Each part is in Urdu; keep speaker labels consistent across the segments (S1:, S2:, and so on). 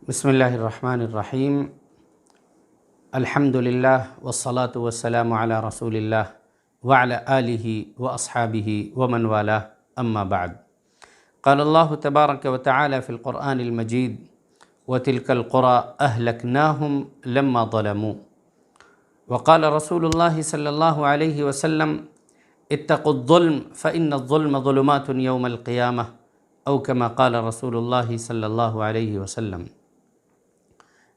S1: بسم اللہ الرحمن الرحیم الحمد للہ والصلاة والسلام علی رسول اللہ وعلی آلہ واصحابہ ومن والاه اما بعد قال اللہ تبارک وتعالی فی القرآن المجید وتلک القرى اہلکناہم لما ظلموا وقال رسول اللہ صلی اللہ علیہ وسلم اتقوا الظلم فإن الظلم ظلمات یوم القیامہ او کما قال رسول اللہ صلی اللہ علیہ وسلم۔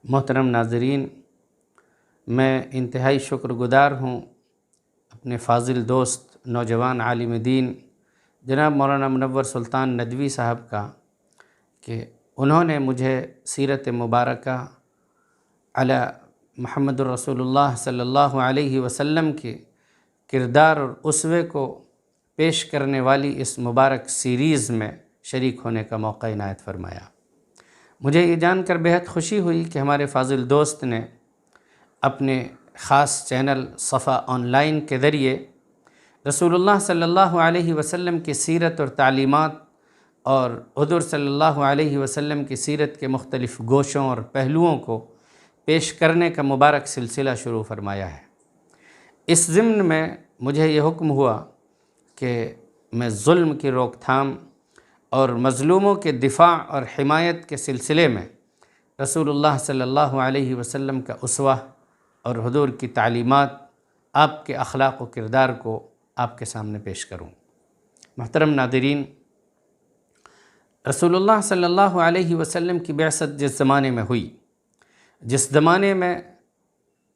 S1: محترم ناظرین، میں انتہائی شکر گزار ہوں اپنے فاضل دوست نوجوان عالم دین جناب مولانا منور سلطان ندوی صاحب کا کہ انہوں نے مجھے سیرت مبارکہ علی محمد الرسول اللہ صلی اللہ علیہ وسلم کے کردار اور اسوے کو پیش کرنے والی اس مبارک سیریز میں شریک ہونے کا موقع عنایت فرمایا۔ مجھے یہ جان کر بہت خوشی ہوئی کہ ہمارے فاضل دوست نے اپنے خاص چینل صفا آن لائن کے ذریعے رسول اللہ صلی اللہ علیہ وسلم کی سیرت اور تعلیمات اور حضور صلی اللہ علیہ وسلم کی سیرت کے مختلف گوشوں اور پہلوؤں کو پیش کرنے کا مبارک سلسلہ شروع فرمایا ہے۔ اس ضمن میں مجھے یہ حکم ہوا کہ میں ظلم کی روک تھام اور مظلوموں کے دفاع اور حمایت کے سلسلے میں رسول اللہ صلی اللہ علیہ وسلم کا اسوہ اور حضور کی تعلیمات، آپ کے اخلاق و کردار کو آپ کے سامنے پیش کروں۔ محترم ناظرین، رسول اللہ صلی اللہ علیہ وسلم کی بعثت جس زمانے میں ہوئی، جس زمانے میں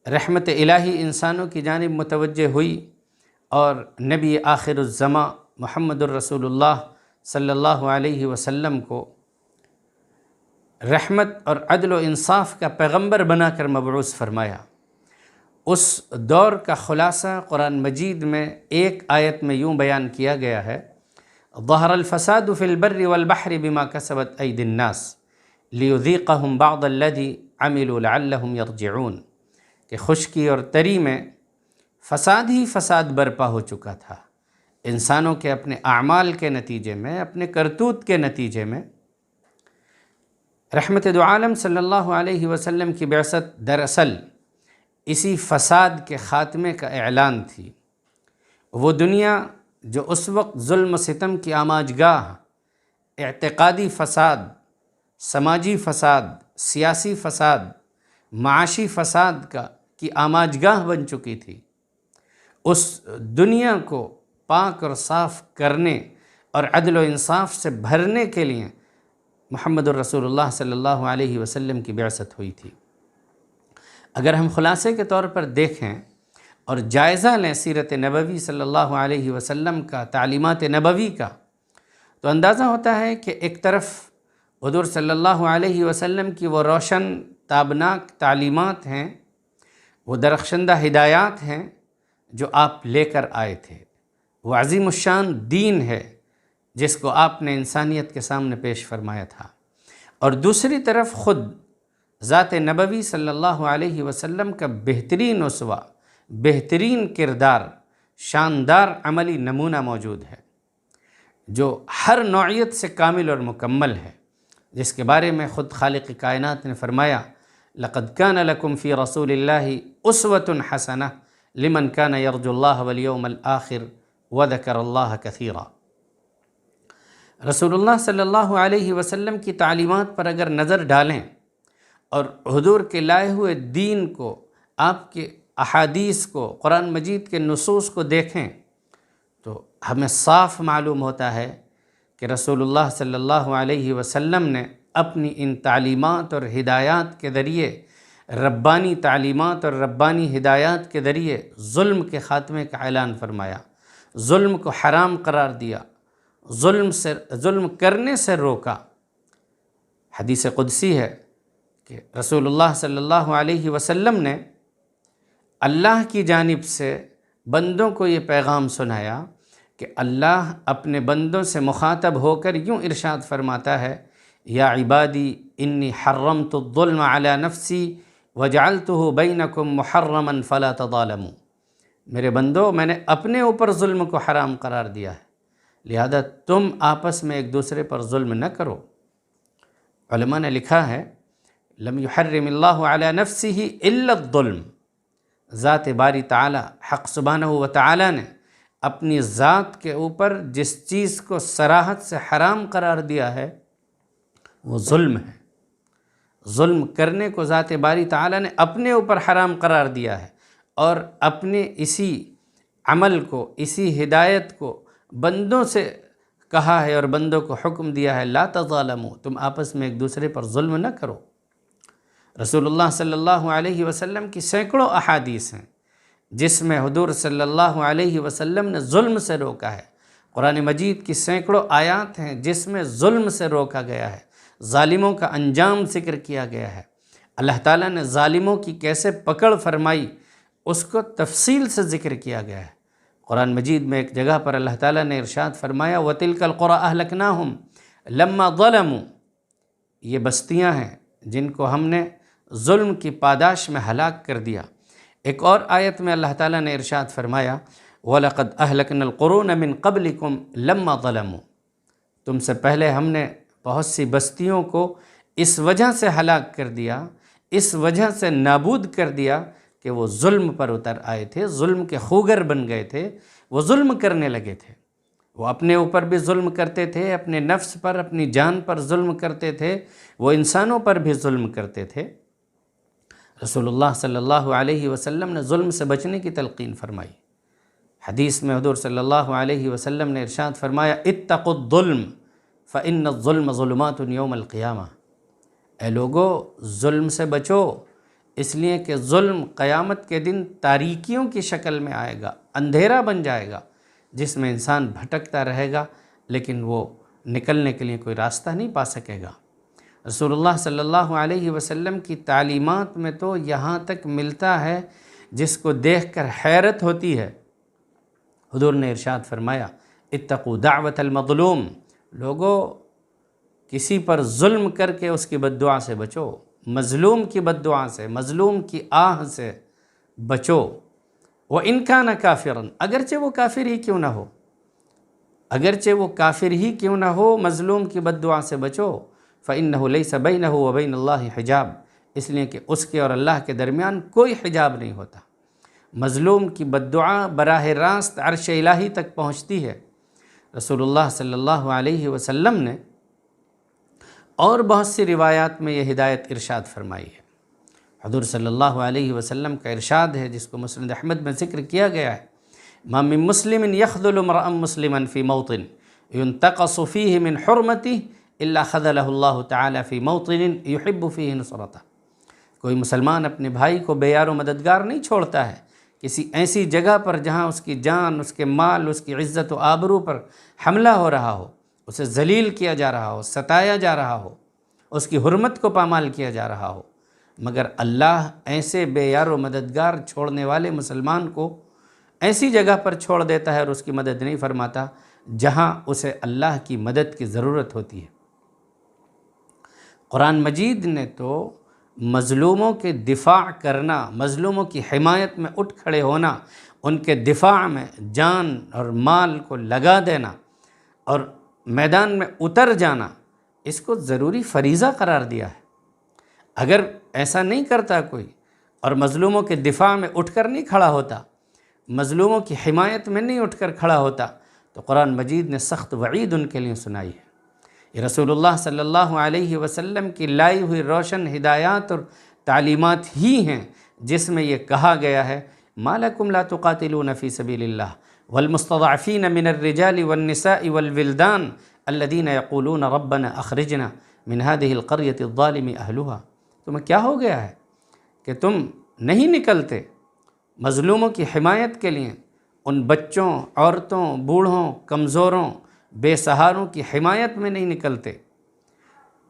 S1: رحمت الہی انسانوں کی جانب متوجہ ہوئی اور نبی آخر الزماں محمد الرسول اللہ صلی اللہ علیہ وسلم کو رحمت اور عدل و انصاف کا پیغمبر بنا کر مبعوث فرمایا، اس دور کا خلاصہ قرآن مجید میں ایک آیت میں یوں بیان کیا گیا ہے: ظہر الفساد فی البر والبحر بما کسبت ایدی الناس لیذیقہم بعض الذی عملوا لعلہم یرجعون، کہ خشکی اور تری میں فساد ہی فساد برپا ہو چکا تھا، انسانوں کے اپنے اعمال کے نتیجے میں، اپنے کرتوت کے نتیجے میں۔ رحمت دو عالم صلی اللہ علیہ وسلم کی بعثت دراصل اسی فساد کے خاتمے کا اعلان تھی۔ وہ دنیا جو اس وقت ظلم و ستم کی آماج گاہ، اعتقادی فساد، سماجی فساد، سیاسی فساد، معاشی فساد کی آماج گاہ بن چکی تھی، اس دنیا کو پاک اور صاف کرنے اور عدل و انصاف سے بھرنے کے لیے محمد الرسول اللہ صلی اللہ علیہ وسلم کی بعثت ہوئی تھی۔ اگر ہم خلاصے کے طور پر دیکھیں اور جائزہ لیں سیرت نبوی صلی اللہ علیہ وسلم کا، تعلیمات نبوی کا، تو اندازہ ہوتا ہے کہ ایک طرف حضور صلی اللہ علیہ وسلم کی وہ روشن تابناک تعلیمات ہیں، وہ درخشندہ ہدایات ہیں جو آپ لے کر آئے تھے، وہ عظیم الشان دین ہے جس کو آپ نے انسانیت کے سامنے پیش فرمایا تھا، اور دوسری طرف خود ذات نبوی صلی اللہ علیہ وسلم کا بہترین اسوہ، بہترین کردار، شاندار عملی نمونہ موجود ہے جو ہر نوعیت سے کامل اور مکمل ہے، جس کے بارے میں خود خالق کائنات نے فرمایا: لقد كان لكم في رسول الله اسوة حسنة لمن كان يرجو الله واليوم الآخر وذكر الله كثيرا۔ رسول اللہ صلی اللہ علیہ وسلم کی تعلیمات پر اگر نظر ڈالیں اور حضور کے لائے ہوئے دین کو، آپ کے احادیث کو، قرآن مجید کے نصوص کو دیکھیں تو ہمیں صاف معلوم ہوتا ہے کہ رسول اللہ صلی اللہ علیہ وسلم نے اپنی ان تعلیمات اور ہدایات کے ذریعے، ربانی تعلیمات اور ربانی ہدایات کے ذریعے ظلم کے خاتمے کا اعلان فرمایا، ظلم کو حرام قرار دیا، ظلم کرنے سے روکا۔ حدیث قدسی ہے کہ رسول اللہ صلی اللہ علیہ وسلم نے اللہ کی جانب سے بندوں کو یہ پیغام سنایا کہ اللہ اپنے بندوں سے مخاطب ہو کر یوں ارشاد فرماتا ہے: یا عبادی انی حرمت الظلم علی نفسی وجعلتہ بینکم محرما فلا تظالموا، میرے بندو، میں نے اپنے اوپر ظلم کو حرام قرار دیا ہے، لہذا تم آپس میں ایک دوسرے پر ظلم نہ کرو۔ علماء نے لکھا ہے لم يحرم اللہ علی نفسہ الا الظلم، ذات باری تعالی حق سبحانہ و تعالی نے اپنی ذات کے اوپر جس چیز کو صراحت سے حرام قرار دیا ہے وہ ظلم ہے۔ ظلم کرنے کو ذات باری تعالی نے اپنے اوپر حرام قرار دیا ہے، اور اپنے اسی عمل کو، اسی ہدایت کو بندوں سے کہا ہے اور بندوں کو حکم دیا ہے لا تظالموا، تم آپس میں ایک دوسرے پر ظلم نہ کرو۔ رسول اللہ صلی اللہ علیہ وسلم کی سینکڑوں احادیث ہیں جس میں حضور صلی اللہ علیہ وسلم نے ظلم سے روکا ہے۔ قرآن مجید کی سینکڑوں آیات ہیں جس میں ظلم سے روکا گیا ہے، ظالموں کا انجام ذکر کیا گیا ہے، اللہ تعالیٰ نے ظالموں کی کیسے پکڑ فرمائی اس کو تفصیل سے ذکر کیا گیا ہے۔ قرآن مجید میں ایک جگہ پر اللہ تعالیٰ نے ارشاد فرمایا وَتِلْكَ الْقُرَىٰ أَهْلَكْنَاهُمْ لَمَّا ظَلَمُوا، یہ بستیاں ہیں جن کو ہم نے ظلم کی پاداش میں ہلاک کر دیا۔ ایک اور آیت میں اللہ تعالیٰ نے ارشاد فرمایا وَلَقَدْ أَهْلَكْنَا الْقُرُونَ مِنْ قَبْلِكُمْ لَمَّا ظَلَمُوا، تم سے پہلے ہم نے بہت سی بستیوں کو اس وجہ سے ہلاک کر دیا، اس وجہ سے نابود کر دیا کہ وہ ظلم پر اتر آئے تھے، ظلم کے خوگر بن گئے تھے، وہ ظلم کرنے لگے تھے، وہ اپنے اوپر بھی ظلم کرتے تھے، اپنے نفس پر، اپنی جان پر ظلم کرتے تھے، وہ انسانوں پر بھی ظلم کرتے تھے۔ رسول اللہ صلی اللہ علیہ وسلم نے ظلم سے بچنے کی تلقین فرمائی۔ حدیث میں حضور صلی اللہ علیہ وسلم نے ارشاد فرمایا اتقوا الظلم فإن الظلم ظلمات یوم القیامہ، اے لوگو ظلم سے بچو، اس لیے کہ ظلم قیامت کے دن تاریکیوں کی شکل میں آئے گا، اندھیرا بن جائے گا جس میں انسان بھٹکتا رہے گا لیکن وہ نکلنے کے لیے کوئی راستہ نہیں پا سکے گا۔ رسول اللہ صلی اللہ علیہ وسلم کی تعلیمات میں تو یہاں تک ملتا ہے جس کو دیکھ کر حیرت ہوتی ہے۔ حضور نے ارشاد فرمایا اتقوا دعوت المظلوم، لوگو کسی پر ظلم کر کے اس کی بد دعا سے بچو، مظلوم کی بد دعا سے، مظلوم کی آہ سے بچو۔ وَإِنْ كَانَ كَافِرًا، اگرچہ وہ کافر ہی کیوں نہ ہو، اگرچہ وہ کافر ہی کیوں نہ ہو، مظلوم کی بد دعا سے بچو۔ فَإِنَّهُ لَيْسَ بَيْنَهُ وَبَيْنَ اللَّهِ حِجَاب، اس لیے کہ اس کے اور اللہ کے درمیان کوئی حجاب نہیں ہوتا۔ مظلوم کی بد دعا براہ راست عرش الہی تک پہنچتی ہے۔ رسول اللہ صلی اللہ علیہ وسلم نے اور بہت سی روایات میں یہ ہدایت ارشاد فرمائی ہے۔ حضور صلی اللہ علیہ وسلم کا ارشاد ہے جس کو مسند احمد میں ذکر کیا گیا ہے ما من مسلم یخذل امرأ مسلما فی موطن ينتقص فیہ من حرمتہ الا خذلہ اللہ تعالی فی موطن یحب فیہ نصرتہ، کوئی مسلمان اپنے بھائی کو بے یار و مددگار نہیں چھوڑتا ہے کسی ایسی جگہ پر جہاں اس کی جان، اس کے مال، اس کی عزت و آبرو پر حملہ ہو رہا ہو، اسے ذلیل کیا جا رہا ہو، ستایا جا رہا ہو، اس کی حرمت کو پامال کیا جا رہا ہو، مگر اللہ ایسے بے یار و مددگار چھوڑنے والے مسلمان کو ایسی جگہ پر چھوڑ دیتا ہے اور اس کی مدد نہیں فرماتا جہاں اسے اللہ کی مدد کی ضرورت ہوتی ہے۔ قرآن مجید نے تو مظلوموں کے دفاع کرنا، مظلوموں کی حمایت میں اٹھ کھڑے ہونا، ان کے دفاع میں جان اور مال کو لگا دینا اور میدان میں اتر جانا، اس کو ضروری فریضہ قرار دیا ہے۔ اگر ایسا نہیں کرتا کوئی اور مظلوموں کے دفاع میں اٹھ کر نہیں کھڑا ہوتا، مظلوموں کی حمایت میں نہیں اٹھ کر کھڑا ہوتا، تو قرآن مجید نے سخت وعید ان کے لیے سنائی ہے۔ یہ رسول اللہ صلی اللہ علیہ وسلم کی لائی ہوئی روشن ہدایات اور تعلیمات ہی ہیں جس میں یہ کہا گیا ہے ما لکم لا تقاتلون فی سبیل اللہ والمستضعفین من الرجال والنساء والولدان الذین یقولون ربنا اخرجنا من هذه القریة الظالم اہلها، تمہیں کیا ہو گیا ہے کہ تم نہیں نکلتے مظلوموں کی حمایت کے لیے، ان بچوں، عورتوں، بوڑھوں، کمزوروں، بے سہاروں کی حمایت میں نہیں نکلتے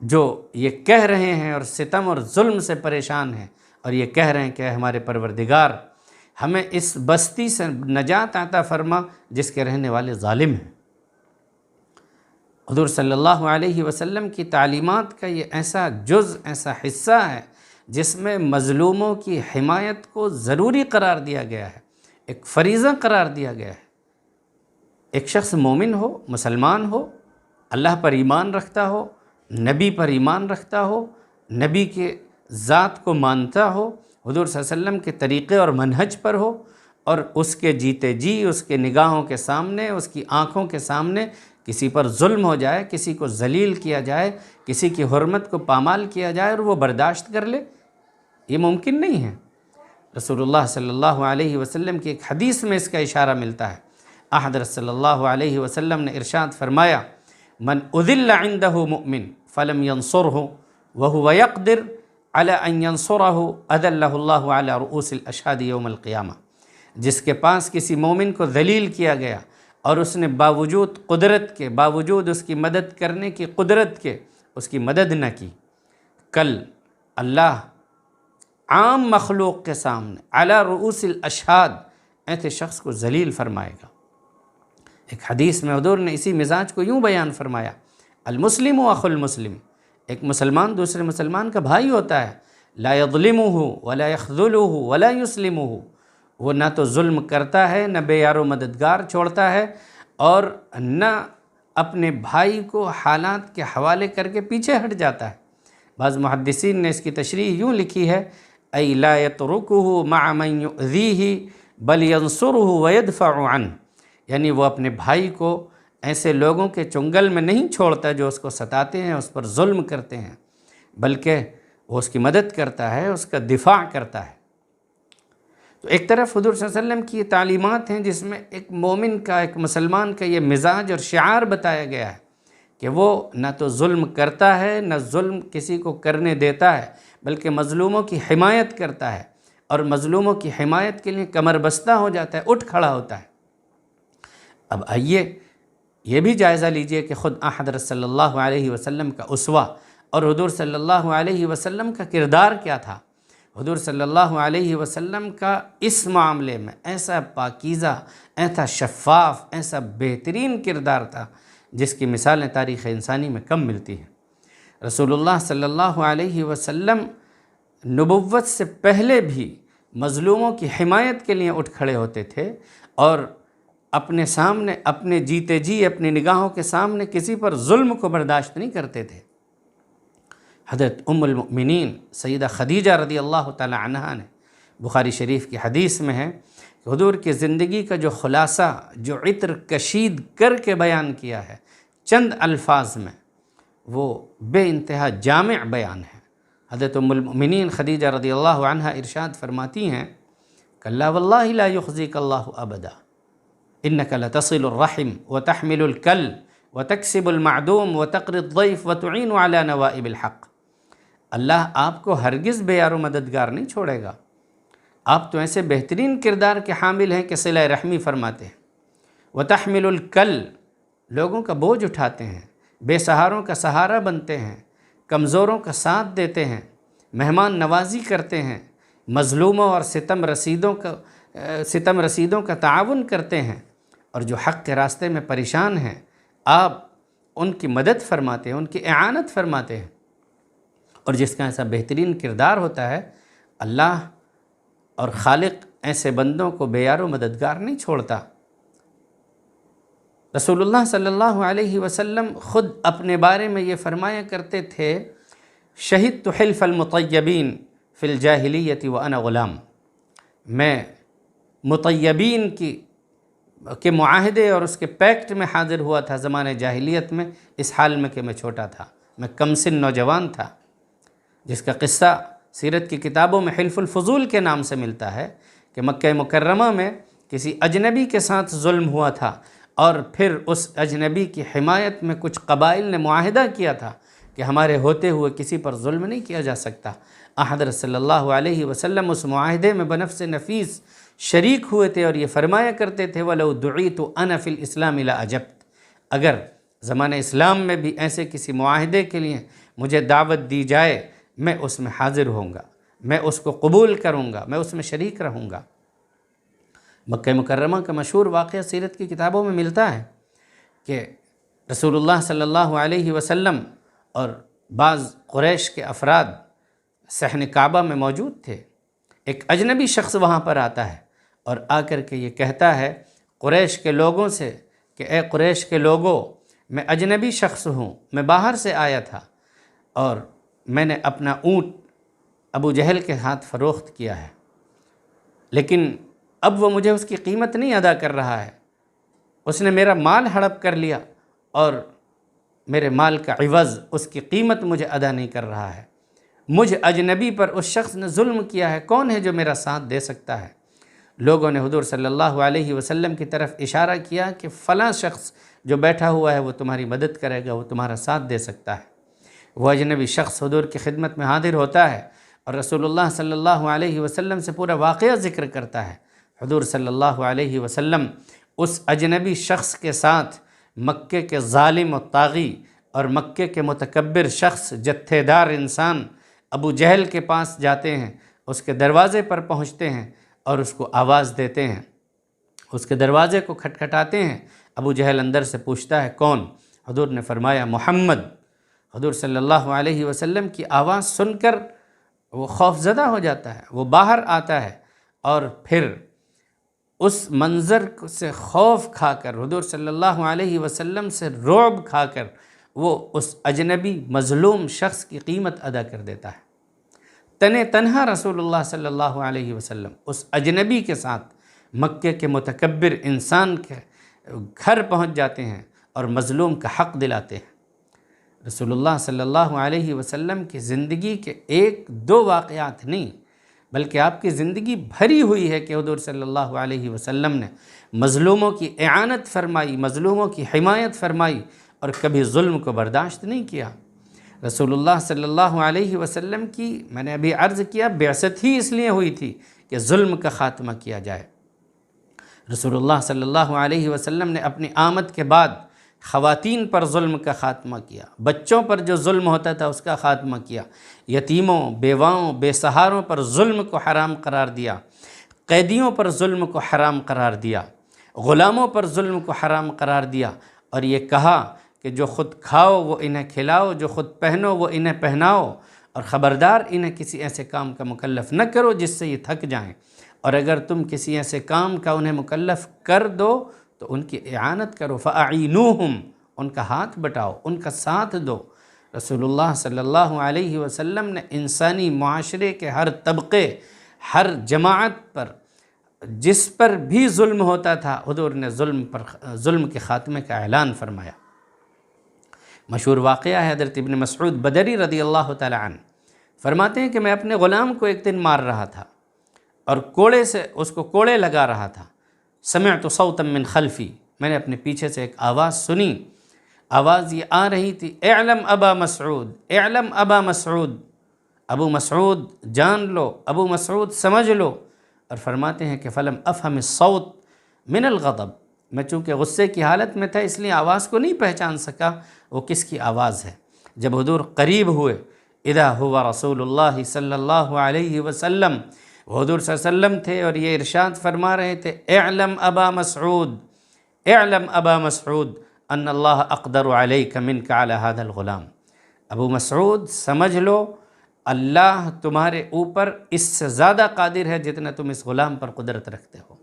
S1: جو یہ کہہ رہے ہیں اور ستم اور ظلم سے پریشان ہیں اور یہ کہہ رہے ہیں کہ اے ہمارے پروردگار ہمیں اس بستی سے نجات عطا فرما جس کے رہنے والے ظالم ہیں۔ حضور صلی اللہ علیہ وسلم کی تعلیمات کا یہ ایسا جز، ایسا حصہ ہے جس میں مظلوموں کی حمایت کو ضروری قرار دیا گیا ہے، ایک فریضہ قرار دیا گیا ہے۔ ایک شخص مومن ہو، مسلمان ہو، اللہ پر ایمان رکھتا ہو، نبی پر ایمان رکھتا ہو، نبی کے ذات کو مانتا ہو، حضور صلی اللہ علیہ وسلم کے طریقے اور منہج پر ہو، اور اس کے جیتے جی اس کے نگاہوں کے سامنے، اس کی آنکھوں کے سامنے کسی پر ظلم ہو جائے، کسی کو ذلیل کیا جائے، کسی کی حرمت کو پامال کیا جائے اور وہ برداشت کر لے، یہ ممکن نہیں ہے۔ رسول اللہ صلی اللہ علیہ وسلم کی ایک حدیث میں اس کا اشارہ ملتا ہے۔ حضرت صلی اللہ علیہ وسلم نے ارشاد فرمایا، من اذل عنده مؤمن فلم ينصره وهو يقدر على ان ينصره اذله الله على رؤوس الاشهاد يوم القیامہ، جس کے پاس کسی مومن کو ذلیل کیا گیا اور اس نے باوجود قدرت کے، باوجود اس کی مدد کرنے کی قدرت کے اس کی مدد نہ کی، کل اللہ عام مخلوق کے سامنے علی رؤوس الاشہاد ایسے شخص کو ذلیل فرمائے گا۔ ایک حدیث میں حضور نے اسی مزاج کو یوں بیان فرمایا، المسلم اخو المسلم، ایک مسلمان دوسرے مسلمان کا بھائی ہوتا ہے، لا یظلمہ ولا یخذلہ ولا یسلمہ، وہ نہ تو ظلم کرتا ہے، نہ بے یار و مددگار چھوڑتا ہے، اور نہ اپنے بھائی کو حالات کے حوالے کر کے پیچھے ہٹ جاتا ہے۔ بعض محدثین نے اس کی تشریح یوں لکھی ہے، ای لا یترکہ مع من یؤذیہ بل ینصرہ ویدفع عنہ، یعنی وہ اپنے بھائی کو ایسے لوگوں کے چنگل میں نہیں چھوڑتا جو اس کو ستاتے ہیں، اس پر ظلم کرتے ہیں، بلکہ وہ اس کی مدد کرتا ہے، اس کا دفاع کرتا ہے۔ تو ایک طرف حضور صلی اللہ علیہ وسلم کی یہ تعلیمات ہیں جس میں ایک مومن کا، ایک مسلمان کا یہ مزاج اور شعار بتایا گیا ہے کہ وہ نہ تو ظلم کرتا ہے، نہ ظلم کسی کو کرنے دیتا ہے، بلکہ مظلوموں کی حمایت کرتا ہے، اور مظلوموں کی حمایت کے لیے کمر بستہ ہو جاتا ہے، اٹھ کھڑا ہوتا ہے۔ اب آئیے یہ بھی جائزہ لیجئے کہ خود حضرت صلی اللہ علیہ وسلم کا اسوہ اور حضور صلی اللہ علیہ وسلم کا کردار کیا تھا۔ حضور صلی اللہ علیہ وسلم کا اس معاملے میں ایسا پاکیزہ، ایسا شفاف، ایسا بہترین کردار تھا جس کی مثالیں تاریخ انسانی میں کم ملتی ہیں۔ رسول اللہ صلی اللہ علیہ وسلم نبوت سے پہلے بھی مظلوموں کی حمایت کے لیے اٹھ کھڑے ہوتے تھے، اور اپنے سامنے، اپنے جیتے جی اپنی نگاہوں کے سامنے کسی پر ظلم کو برداشت نہیں کرتے تھے۔ حضرت ام المؤمنین سیدہ خدیجہ رضی اللہ تعالی عنہا نے، بخاری شریف کی حدیث میں ہے کہ حضور کی زندگی کا جو خلاصہ، جو عطر کشید کر کے بیان کیا ہے چند الفاظ میں، وہ بے انتہا جامع بیان ہے۔ حضرت ام المؤمنین خدیجہ رضی اللہ عنہا ارشاد فرماتی ہیں، کلا واللہ لا یخزیک اللہ ابدا انک لتصل الرحم وتحمل الکل وتکسب المعدوم وتقری الضیف وتعین علی نوائب الحق، اللہ آپ کو ہرگز بے یار و مددگار نہیں چھوڑے گا، آپ تو ایسے بہترین کردار کے حامل ہیں کہ صلہ رحمی فرماتے ہیں، وتحمل الکل، لوگوں کا بوجھ اٹھاتے ہیں، بے سہاروں کا سہارا بنتے ہیں، کمزوروں کا ساتھ دیتے ہیں، مہمان نوازی کرتے ہیں، مظلوموں اور ستم رسیدوں کا تعاون کرتے ہیں، اور جو حق کے راستے میں پریشان ہیں آپ ان کی مدد فرماتے ہیں، ان کی اعانت فرماتے ہیں۔ اور جس کا ایسا بہترین کردار ہوتا ہے، اللہ اور خالق ایسے بندوں کو بے یار و مددگار نہیں چھوڑتا۔ رسول اللہ صلی اللہ علیہ وسلم خود اپنے بارے میں یہ فرمایا کرتے تھے، شہدت حلف المطیبین فی الجاہلیت وانا غلام، میں مطیبین کے معاہدے اور اس کے پیکٹ میں حاضر ہوا تھا زمانہ جاہلیت میں، اس حال میں کہ میں چھوٹا تھا، میں کم سن نوجوان تھا، جس کا قصہ سیرت کی کتابوں میں حلف الفضول کے نام سے ملتا ہے کہ مکہ مکرمہ میں کسی اجنبی کے ساتھ ظلم ہوا تھا، اور پھر اس اجنبی کی حمایت میں کچھ قبائل نے معاہدہ کیا تھا کہ ہمارے ہوتے ہوئے کسی پر ظلم نہیں کیا جا سکتا۔ حضرت صلی اللہ علیہ وسلم اس معاہدے میں بنفس نفیس شریک ہوئے تھے، اور یہ فرمایا کرتے تھے، وَلَوْ دُعِيتُ أَنَا فِي الْإِسْلَامِ لَأَجَبْتُ، اگر زمانہ اسلام میں بھی ایسے کسی معاہدے کے لیے مجھے دعوت دی جائے، میں اس میں حاضر ہوں گا، میں اس کو قبول کروں گا، میں اس میں شریک رہوں گا۔ مکہ مکرمہ کا مشہور واقعہ سیرت کی کتابوں میں ملتا ہے کہ رسول اللہ صلی اللہ علیہ وسلم اور بعض قریش کے افراد صحن کعبہ میں موجود تھے۔ ایک اجنبی شخص وہاں پر آتا ہے اور آ کر کے یہ کہتا ہے قریش کے لوگوں سے کہ اے قریش کے لوگوں، میں اجنبی شخص ہوں، میں باہر سے آیا تھا، اور میں نے اپنا اونٹ ابو جہل کے ہاتھ فروخت کیا ہے، لیکن اب وہ مجھے اس کی قیمت نہیں ادا کر رہا ہے، اس نے میرا مال ہڑپ کر لیا اور میرے مال کا عوض اس کی قیمت مجھے ادا نہیں کر رہا ہے، مجھ اجنبی پر اس شخص نے ظلم کیا ہے، کون ہے جو میرا ساتھ دے سکتا ہے؟ لوگوں نے حضور صلی اللہ علیہ وسلم کی طرف اشارہ کیا کہ فلاں شخص جو بیٹھا ہوا ہے وہ تمہاری مدد کرے گا، وہ تمہارا ساتھ دے سکتا ہے۔ وہ اجنبی شخص حضور کی خدمت میں حاضر ہوتا ہے اور رسول اللہ صلی اللہ علیہ وسلم سے پورا واقعہ ذکر کرتا ہے۔ حضور صلی اللہ علیہ وسلم اس اجنبی شخص کے ساتھ مکے کے ظالم و طاغی اور مکے کے متکبر شخص، جتھے دار انسان ابو جہل کے پاس جاتے ہیں، اس کے دروازے پر پہنچتے ہیں اور اس کو آواز دیتے ہیں، اس کے دروازے کو کھٹکھٹاتے ہیں۔ ابو جہل اندر سے پوچھتا ہے کون؟ حضور نے فرمایا محمد۔ حضور صلی اللہ علیہ وسلم کی آواز سن کر وہ خوف زدہ ہو جاتا ہے، وہ باہر آتا ہے اور پھر اس منظر سے خوف کھا کر، حضور صلی اللہ علیہ وسلم سے رعب کھا کر، وہ اس اجنبی مظلوم شخص کی قیمت ادا کر دیتا ہے۔ تنہا رسول اللہ صلی اللہ علیہ وسلم اس اجنبی کے ساتھ مکے کے متکبر انسان کے گھر پہنچ جاتے ہیں اور مظلوم کا حق دلاتے ہیں۔ رسول اللہ صلی اللہ علیہ وسلم کی زندگی کے ایک دو واقعات نہیں، بلکہ آپ کی زندگی بھری ہوئی ہے کہ حضور صلی اللہ علیہ وسلم نے مظلوموں کی اعانت فرمائی، مظلوموں کی حمایت فرمائی اور کبھی ظلم کو برداشت نہیں کیا۔ رسول اللہ صلی اللہ علیہ وسلم کی، میں نے ابھی عرض کیا، بعثت ہی اس لیے ہوئی تھی کہ ظلم کا خاتمہ کیا جائے۔ رسول اللہ صلی اللہ علیہ وسلم نے اپنی آمد کے بعد خواتین پر ظلم کا خاتمہ کیا، بچوں پر جو ظلم ہوتا تھا اس کا خاتمہ کیا، یتیموں، بیواؤں، بے سہاروں پر ظلم کو حرام قرار دیا، قیدیوں پر ظلم کو حرام قرار دیا، غلاموں پر ظلم کو حرام قرار دیا، اور یہ کہا کہ جو خود کھاؤ وہ انہیں کھلاؤ، جو خود پہنو وہ انہیں پہناؤ، اور خبردار انہیں کسی ایسے کام کا مکلف نہ کرو جس سے یہ تھک جائیں، اور اگر تم کسی ایسے کام کا انہیں مکلف کر دو تو ان کی اعانت کرو، فَأَعِينُوهُمْ، ان کا ہاتھ بٹاؤ، ان کا ساتھ دو۔ رسول اللہ صلی اللہ علیہ وسلم نے انسانی معاشرے کے ہر طبقے، ہر جماعت پر، جس پر بھی ظلم ہوتا تھا، حضور نے ظلم کے خاتمے کا اعلان فرمایا۔ مشہور واقعہ ہے حضرت ابن مسعود بدری رضی اللہ تعالی عنہ فرماتے ہیں کہ میں اپنے غلام کو ایک دن مار رہا تھا اور کوڑے سے اس کو کوڑے لگا رہا تھا۔ سمعت صوتا من خلفی، میں نے اپنے پیچھے سے ایک آواز سنی، آواز یہ آ رہی تھی، اعلم ابا مسعود، اعلم ابا مسعود، ابو مسعود جان لو، ابو مسعود سمجھ لو۔ اور فرماتے ہیں کہ فلم افہم الصوت من الغضب، میں چونکہ غصے کی حالت میں تھا اس لیے آواز کو نہیں پہچان سکا وہ کس کی آواز ہے۔ جب حضور قریب ہوئے، اذا ہوا رسول اللہ صلی اللہ علیہ وسلم، حضور صلی اللہ علیہ وسلم تھے اور یہ ارشاد فرما رہے تھے، اعلم ابا مسعود، اعلم ابا مسعود ان اللہ اقدر علیک منک علی هذا الغلام، ابو مسعود سمجھ لو اللہ تمہارے اوپر اس سے زیادہ قادر ہے جتنا تم اس غلام پر قدرت رکھتے ہو۔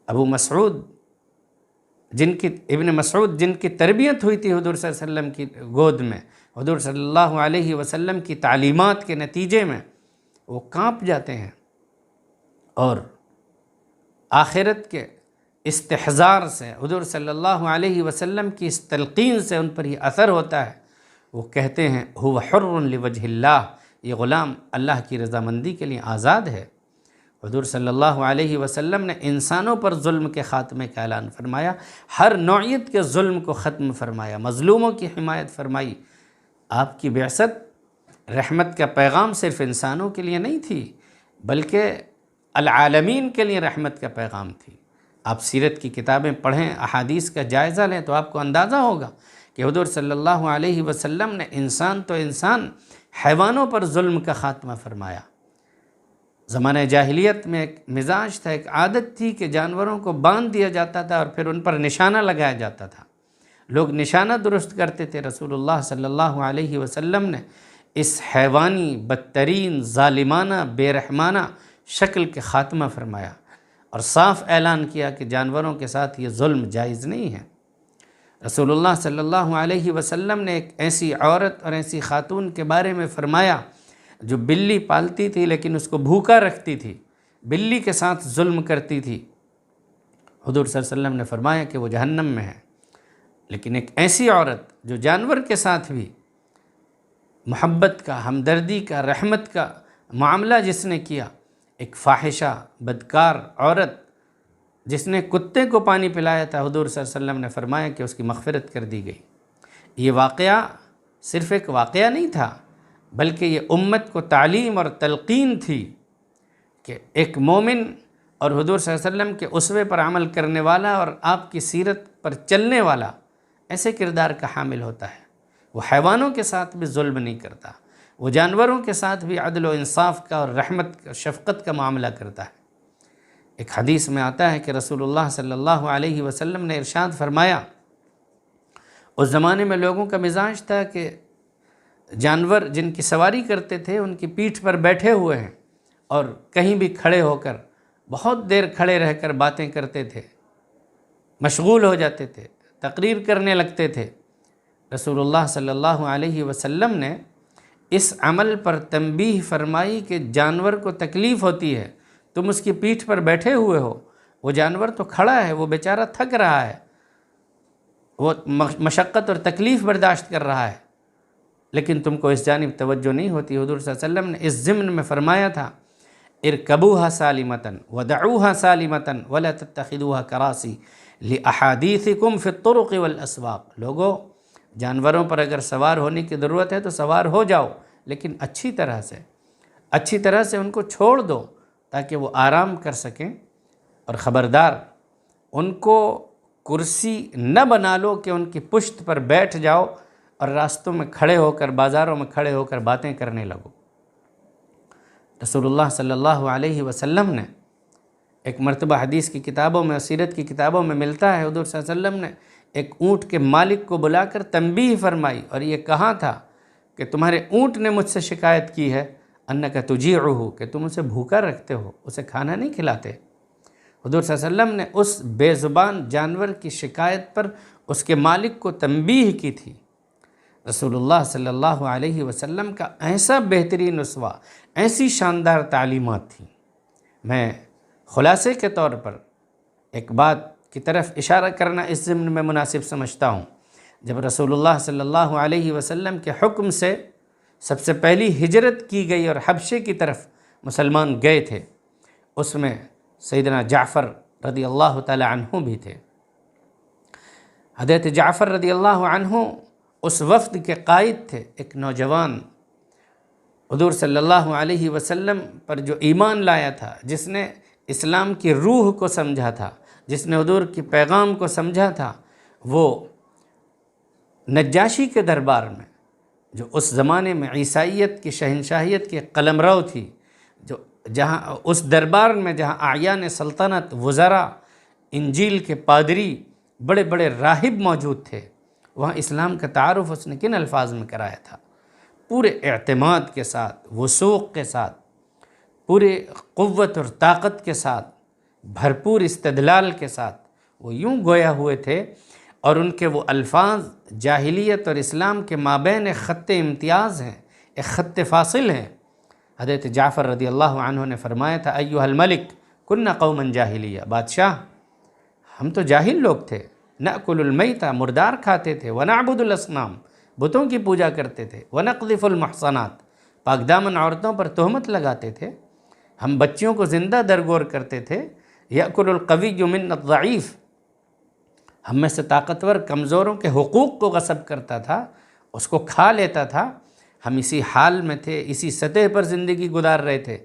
S1: ابو مسعود ابن مسعود جن کی تربیت ہوئی تھی حضور صلی اللہ علیہ وسلم کی گود میں، حضور صلی اللہ علیہ وسلم کی تعلیمات کے نتیجے میں وہ کانپ جاتے ہیں اور آخرت کے استحضار سے، حضور صلی اللہ علیہ وسلم کی اس تلقین سے ان پر یہ اثر ہوتا ہے۔ وہ کہتے ہیں هو حر لوجہ اللہ، یہ غلام اللہ کی رضامندی کے لیے آزاد ہے۔ حضور صلی اللہ علیہ وسلم نے انسانوں پر ظلم کے خاتمے کا اعلان فرمایا، ہر نوعیت کے ظلم کو ختم فرمایا، مظلوموں کی حمایت فرمائی۔ آپ کی بعثت رحمت کا پیغام صرف انسانوں کے لیے نہیں تھی بلکہ العالمین کے لیے رحمت کا پیغام تھی۔ آپ سیرت کی کتابیں پڑھیں، احادیث کا جائزہ لیں تو آپ کو اندازہ ہوگا کہ حضور صلی اللہ علیہ وسلم نے انسان تو انسان، حیوانوں پر ظلم کا خاتمہ فرمایا۔ زمانہ جاہلیت میں ایک مزاج تھا، ایک عادت تھی کہ جانوروں کو باندھ دیا جاتا تھا اور پھر ان پر نشانہ لگایا جاتا تھا، لوگ نشانہ درست کرتے تھے۔ رسول اللہ صلی اللہ علیہ وسلم نے اس حیوانی، بدترین، ظالمانہ، بے رحمانہ شکل کے خاتمہ فرمایا اور صاف اعلان کیا کہ جانوروں کے ساتھ یہ ظلم جائز نہیں ہے۔ رسول اللہ صلی اللہ علیہ وسلم نے ایک ایسی عورت اور ایسی خاتون کے بارے میں فرمایا جو بلی پالتی تھی لیکن اس کو بھوکا رکھتی تھی، بلی کے ساتھ ظلم کرتی تھی، حضور صلی اللہ علیہ وسلم نے فرمایا کہ وہ جہنم میں ہے۔ لیکن ایک ایسی عورت جو جانور کے ساتھ بھی محبت کا، ہمدردی کا، رحمت کا معاملہ جس نے کیا، ایک فاحشہ بدکار عورت جس نے کتے کو پانی پلایا تھا، حضور صلی اللہ علیہ وسلم نے فرمایا کہ اس کی مغفرت کر دی گئی۔ یہ واقعہ صرف ایک واقعہ نہیں تھا، بلکہ یہ امت کو تعلیم اور تلقین تھی کہ ایک مومن اور حضور صلی اللہ علیہ وسلم کے اسوے پر عمل کرنے والا اور آپ کی سیرت پر چلنے والا ایسے کردار کا حامل ہوتا ہے۔ وہ حیوانوں کے ساتھ بھی ظلم نہیں کرتا، وہ جانوروں کے ساتھ بھی عدل و انصاف کا اور رحمت کا، شفقت کا معاملہ کرتا ہے۔ ایک حدیث میں آتا ہے کہ رسول اللہ صلی اللہ علیہ وسلم نے ارشاد فرمایا، اس زمانے میں لوگوں کا مزاج تھا کہ جانور جن کی سواری کرتے تھے ان کی پیٹھ پر بیٹھے ہوئے ہیں اور کہیں بھی کھڑے ہو کر بہت دیر کھڑے رہ کر باتیں کرتے تھے، مشغول ہو جاتے تھے، تقریر کرنے لگتے تھے۔ رسول اللہ صلی اللہ علیہ وسلم نے اس عمل پر تنبیہ فرمائی کہ جانور کو تکلیف ہوتی ہے، تم اس کی پیٹھ پر بیٹھے ہوئے ہو، وہ جانور تو کھڑا ہے، وہ بیچارہ تھک رہا ہے، وہ مشقت اور تکلیف برداشت کر رہا ہے، لیکن تم کو اس جانب توجہ نہیں ہوتی۔ حضور صلی اللہ علیہ وسلم نے اس ضمن میں فرمایا تھا، ارکبوها سالمتاً ودعوها سالمتاً ولا تتخذوها کراسی لاحادیثکم فی الطرق والاسواق۔ لوگو، جانوروں پر اگر سوار ہونے کی ضرورت ہے تو سوار ہو جاؤ، لیکن اچھی طرح سے ان کو چھوڑ دو تاکہ وہ آرام کر سکیں، اور خبردار ان کو کرسی نہ بنا لو کہ ان کی پشت پر بیٹھ جاؤ اور راستوں میں کھڑے ہو کر، بازاروں میں کھڑے ہو کر باتیں کرنے لگو۔ رسول اللہ صلی اللہ علیہ وسلم نے ایک مرتبہ حدیث کی کتابوں میں، سیرت کی کتابوں میں ملتا ہے، حضور صلی اللہ علیہ وسلم نے ایک اونٹ کے مالک کو بلا کر تنبیہ فرمائی اور یہ کہا تھا کہ تمہارے اونٹ نے مجھ سے شکایت کی ہے انک تجیعہ، کہ تم اسے بھوکا رکھتے ہو، اسے کھانا نہیں کھلاتے۔ حضور صلی اللہ علیہ وسلم نے اس بے زبان جانور کی شکایت پر اس کے مالک کو تنبیہ کی تھی۔ رسول اللہ صلی اللہ علیہ وسلم کا ایسا بہترین اسوہ، ایسی شاندار تعلیمات تھیں۔ میں خلاصے کے طور پر ایک بات کی طرف اشارہ کرنا اس ضمن میں مناسب سمجھتا ہوں۔ جب رسول اللہ صلی اللہ علیہ وسلم کے حکم سے سب سے پہلی ہجرت کی گئی اور حبشے کی طرف مسلمان گئے تھے، اس میں سیدنا جعفر رضی اللہ تعالی عنہ بھی تھے۔ حضرت جعفر رضی اللہ عنہ اس وفد کے قائد تھے، ایک نوجوان حضور صلی اللہ علیہ وسلم پر جو ایمان لایا تھا، جس نے اسلام کی روح کو سمجھا تھا، جس نے حضور کی پیغام کو سمجھا تھا۔ وہ نجاشی کے دربار میں، جو اس زمانے میں عیسائیت کی شہنشاہیت کی قلمرو تھی، جو جہاں اس دربار میں جہاں اعیان سلطنت، وزراء، انجیل کے پادری، بڑے بڑے راہب موجود تھے، وہاں اسلام کا تعارف اس نے کن الفاظ میں کرایا تھا؟ پورے اعتماد کے ساتھ، وثوق کے ساتھ، پورے قوت اور طاقت کے ساتھ، بھرپور استدلال کے ساتھ وہ یوں گویا ہوئے تھے، اور ان کے وہ الفاظ جاہلیت اور اسلام کے مابین ایک خط امتیاز ہیں، ایک خط فاصل ہیں۔ حضرت جعفر رضی اللہ عنہ نے فرمایا تھا، ایھا الملک کننا قوما جاہلیہ، بادشاہ ہم تو جاہل لوگ تھے، نأکل المیتہ، مردار کھاتے تھے، ونعبد الاصنام، بتوں کی پوجا کرتے تھے، ونقذف المحصنات، پاک دامن عورتوں پر تہمت لگاتے تھے، ہم بچیوں کو زندہ درگور کرتے تھے، یأکل القوی منا الضعیف، ہم میں سے طاقتور کمزوروں کے حقوق کو غصب کرتا تھا، اس کو کھا لیتا تھا۔ ہم اسی حال میں تھے، اسی سطح پر زندگی گزار رہے تھے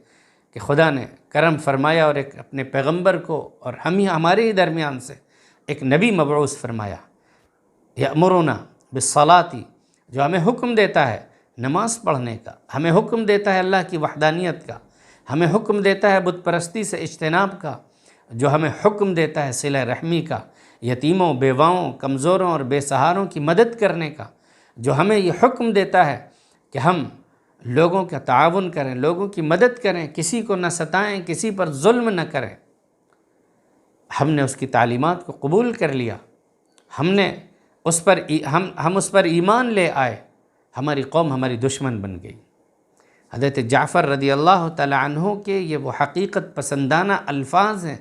S1: کہ خدا نے کرم فرمایا اور ایک اپنے پیغمبر کو، اور ہمارے ہی درمیان سے ایک نبی مبعوث فرمایا، یأمرنا بالصلاۃ، جو ہمیں حکم دیتا ہے نماز پڑھنے کا، ہمیں حکم دیتا ہے اللہ کی وحدانیت کا، ہمیں حکم دیتا ہے بت پرستی سے اجتناب کا، جو ہمیں حکم دیتا ہے صلہ رحمی کا، یتیموں، بیواؤں، کمزوروں اور بے سہاروں کی مدد کرنے کا، جو ہمیں یہ حکم دیتا ہے کہ ہم لوگوں کا تعاون کریں، لوگوں کی مدد کریں، کسی کو نہ ستائیں، کسی پر ظلم نہ کریں۔ ہم نے اس کی تعلیمات کو قبول کر لیا، ہم اس پر ایمان لے آئے، ہماری قوم ہماری دشمن بن گئی۔ حضرت جعفر رضی اللہ تعالی عنہ کے یہ وہ حقیقت پسندانہ الفاظ ہیں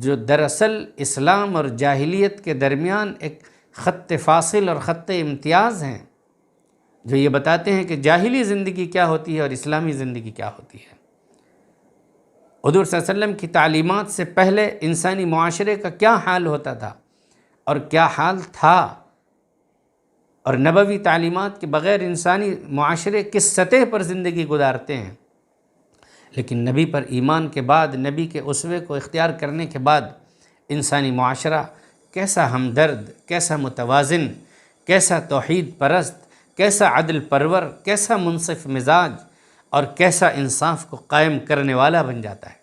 S1: جو دراصل اسلام اور جاہلیت کے درمیان ایک خط فاصل اور خط امتیاز ہیں، جو یہ بتاتے ہیں کہ جاہلی زندگی کیا ہوتی ہے اور اسلامی زندگی کیا ہوتی ہے۔ حضور صلی اللہ علیہ وسلم کی تعلیمات سے پہلے انسانی معاشرے کا کیا حال ہوتا تھا اور کیا حال تھا، اور نبوی تعلیمات کے بغیر انسانی معاشرے کس سطح پر زندگی گزارتے ہیں۔ لیکن نبی پر ایمان کے بعد، نبی کے اسوے کو اختیار کرنے کے بعد انسانی معاشرہ کیسا ہمدرد، کیسا متوازن، کیسا توحید پرست، کیسا عدل پرور، کیسا منصف مزاج اور کیسا انصاف کو قائم کرنے والا بن جاتا ہے۔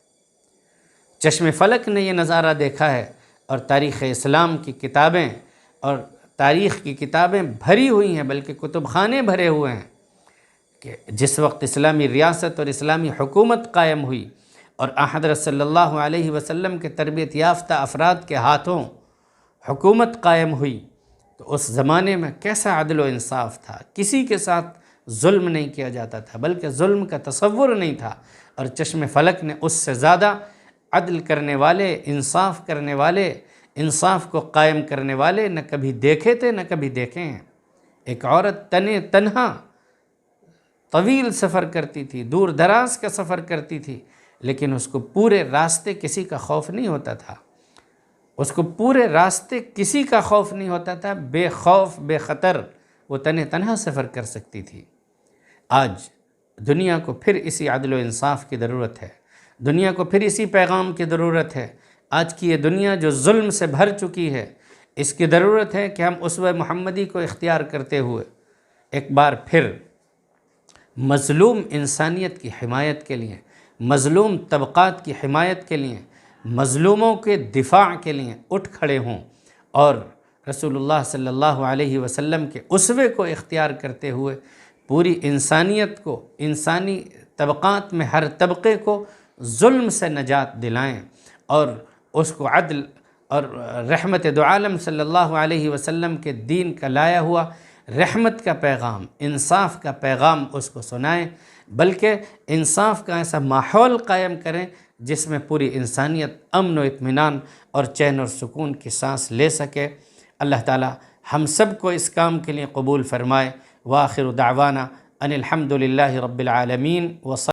S1: چشم فلک نے یہ نظارہ دیکھا ہے، اور تاریخ اسلام کی کتابیں اور تاریخ کی کتابیں بھری ہوئی ہیں، بلکہ کتب خانے بھرے ہوئے ہیں، کہ جس وقت اسلامی ریاست اور اسلامی حکومت قائم ہوئی اور حضرت صلی اللہ علیہ وسلم کے تربیت یافتہ افراد کے ہاتھوں حکومت قائم ہوئی، تو اس زمانے میں کیسا عدل و انصاف تھا۔ کسی کے ساتھ ظلم نہیں کیا جاتا تھا، بلکہ ظلم کا تصور نہیں تھا، اور چشم فلک نے اس سے زیادہ عدل کرنے والے، انصاف کرنے والے، انصاف کو قائم کرنے والے نہ کبھی دیکھے تھے نہ کبھی دیکھے ہیں۔ ایک عورت تنہا طویل سفر کرتی تھی، دور دراز کا سفر کرتی تھی، لیکن اس کو پورے راستے کسی کا خوف نہیں ہوتا تھا، اس کو پورے راستے کسی کا خوف نہیں ہوتا تھا، بے خوف بے خطر وہ تنہا سفر کر سکتی تھی۔ آج دنیا کو پھر اسی عدل و انصاف کی ضرورت ہے، دنیا کو پھر اسی پیغام کی ضرورت ہے۔ آج کی یہ دنیا جو ظلم سے بھر چکی ہے، اس کی ضرورت ہے کہ ہم اسوہ محمدی کو اختیار کرتے ہوئے ایک بار پھر مظلوم انسانیت کی حمایت کے لیے، مظلوم طبقات کی حمایت کے لیے، مظلوموں کے دفاع کے لیے اٹھ کھڑے ہوں، اور رسول اللہ صلی اللہ علیہ وسلم کے اسوے کو اختیار کرتے ہوئے پوری انسانیت کو، انسانی طبقات میں ہر طبقے کو ظلم سے نجات دلائیں، اور اس کو عدل اور رحمت دو عالم صلی اللہ علیہ وسلم کے دین کا لایا ہوا رحمت کا پیغام، انصاف کا پیغام اس کو سنائیں، بلکہ انصاف کا ایسا ماحول قائم کریں جس میں پوری انسانیت امن و اطمینان اور چین اور سکون کی سانس لے سکے۔ اللہ تعالی ہم سب کو اس کام کے لیے قبول فرمائے۔ وآخر دعوانا ان الحمد للہ رب العالمین۔